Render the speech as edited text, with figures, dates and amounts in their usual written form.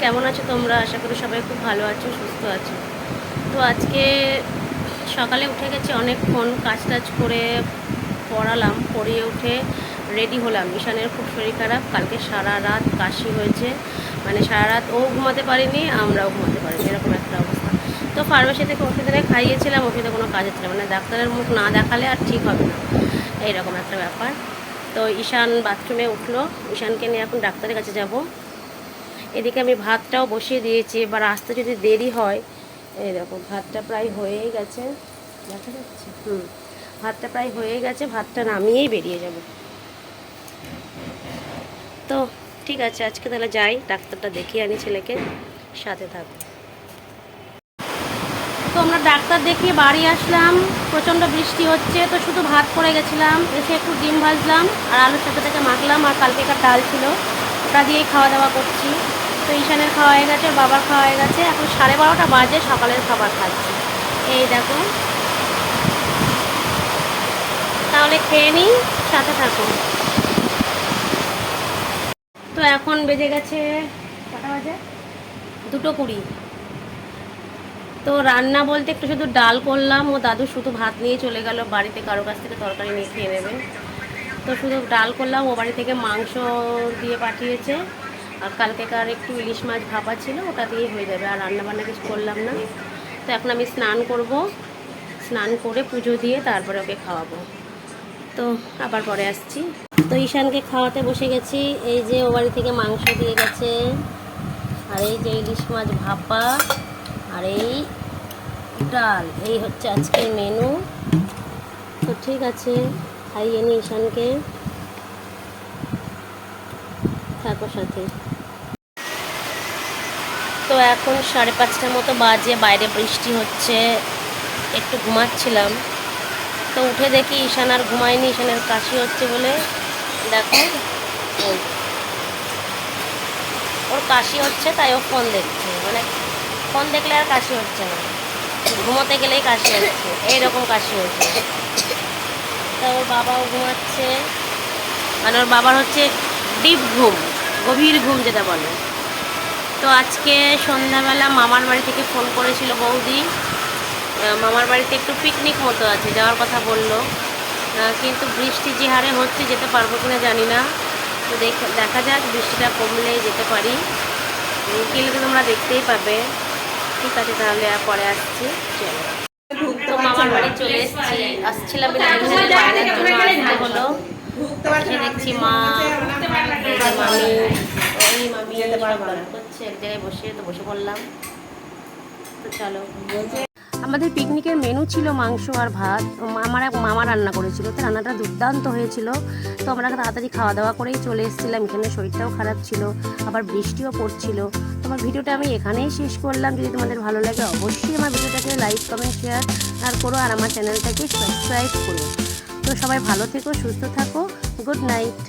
কেমন আছো তোমরা? আশা করি সবাই খুব ভালো আছো, সুস্থ আছো। তো আজকে সকালে উঠে গেছি অনেকক্ষণ, কাজ টাজ করে পড়ালাম, পড়িয়ে উঠে রেডি হলাম। ঈশানের খুব শরীর খারাপ, কালকে সারা রাত কাশি হয়েছে, মানে সারা রাত ও ঘুমাতে পারিনি, আমরাও ঘুমাতে পারিনি, এরকম একটা অবস্থা। তো ফার্মেসি থেকে ওষুধ এনে খাইয়েছিলাম, ওষুধে কোনো কাজ হচ্ছে না, মানে ডাক্তারের মুখ না দেখালে আর ঠিক হবে না, এইরকম একটা ব্যাপার। তো ঈশান বাথরুমে উঠলো, ঈশানকে নিয়ে এখন ডাক্তারের কাছে যাব। এদিকে আমি ভাতটাও বসিয়ে দিয়েছি, এবার আসতে যদি দেরি হয়। এই দেখো ভাতটা প্রায় হয়েই গেছে, দেখা যাচ্ছে। ভাতটা প্রায় হয়ে গেছে, ভাতটা নামিয়েই বেরিয়ে যাব। তো ঠিক আছে, আজকে তাহলে যাই, ডাক্তারটা দেখিয়ে আনি ছেলেকে, সাথে থাকো। তো আমরা ডাক্তার দেখিয়ে বাড়ি আসলাম, প্রচণ্ড বৃষ্টি হচ্ছে, তো শুধু ভাত করে গেছিলাম, এসে একটু ডিম ভাজলাম আর আলুর সাথে থেকে মাখলাম, আর কালকেকার ডাল ছিল, ওটা দিয়েই খাওয়া দাওয়া করছি। তো ঈশানের খাওয়া হয়ে গেছে, ওর বাবার খাওয়া হয়ে গেছে, এখন 12:30 বাজে, সকালের খাবার খাচ্ছি। এই দেখো, তাহলে খেয়ে নিই, সাথে থাকো। তো এখন বেজে গেছে কটা বাজে, 2:20। তো রান্না বলতে একটু শুধু ডাল করলাম, ও দাদু শুধু ভাত নিয়ে চলে গেল, বাড়িতে কারো কাছ থেকে তরকারি নিয়ে খেয়ে নেবে। তো শুধু ডাল করলাম, ও বাড়ি থেকে মাংস দিয়ে পাঠিয়েছে, আর কালকেকার একটু ইলিশ মাছ ভাপা ছিল, ওটা দিয়েই হয়ে যাবে, আর রান্নাবান্না কিছু করলাম না। তো এখন আমি স্নান করব, স্নান করে পুজো দিয়ে তারপরে ওকে খাওয়াবো। তো আবার পরে আসছি। তো ঈশানকে খাওয়াতে বসে গেছি, এই যে ও বাড়ি থেকে মাংস দিয়ে গেছে, আর এই যে ইলিশ মাছ ভাপা, আর এই ডাল, এই হচ্ছে আজকের মেনু। তো ঠিক আছে, খাইয়ে নি ঈশানকে, থাকো সাথে। তো এখন 5:30 মতো বাজে, বাইরে বৃষ্টি হচ্ছে, একটু ঘুমাচ্ছিলাম। তো উঠে দেখি ঈশান আর ঘুমায়নি, ঈশানের কাশি হচ্ছে বলে, দেখো ওর কাশি হচ্ছে, তাই ও ফোন দেখছে, মানে ফোন দেখলে আর কাশি হচ্ছে না, ঘুমোতে গেলেই কাশি হচ্ছে, এইরকম কাশি হচ্ছে। তা ওর বাবাও ঘুমাচ্ছে, মানে ওর বাবার হচ্ছে ডিপ ঘুম, গভীর ঘুম যেটা বলে। তো আজকে সন্ধ্যাবেলা মামার বাড়ি থেকে ফোন করেছিল বৌদি, মামার বাড়িতে একটু পিকনিক মতো আছে, যাওয়ার কথা বললো, কিন্তু বৃষ্টি যে হারে হচ্ছে যেতে পারবো কিনা জানি না। তো দেখা যাক, বৃষ্টিটা কমলেই যেতে পারি, গেলে তো তোমরা দেখতেই পাবে। ঠিক আছে, তাহলে পরে আসছি, চলো। তো মামার বাড়ি চলে আসছিলাম, আসতে হলো, এসে দেখছি মা, মামি, ওই মামি করছে এক জায়গায় বসে, তো বসে পড়লাম। তো চলো, আমাদের পিকনিকের মেনু ছিল মাংস আর ভাত, আমার এক মামা রান্না করেছিল, তো রান্নাটা দুর্দান্ত হয়েছিল। তো আমরা তাড়াতাড়ি খাওয়া দাওয়া করেই চলে এসেছিলাম, এখানে শরীরটাও খারাপ ছিল, আবার বৃষ্টিও পড়ছিল। তোমার ভিডিওটা আমি এখানেই শেষ করলাম, যদি তোমাদের ভালো লাগে অবশ্যই আমার ভিডিওটাকে লাইক কমেন্ট শেয়ার আর করো, আর আমার চ্যানেলটাকে সাবস্ক্রাইব করো। তো সবাই ভালো থেকো, সুস্থ থাকো, গুড নাইট।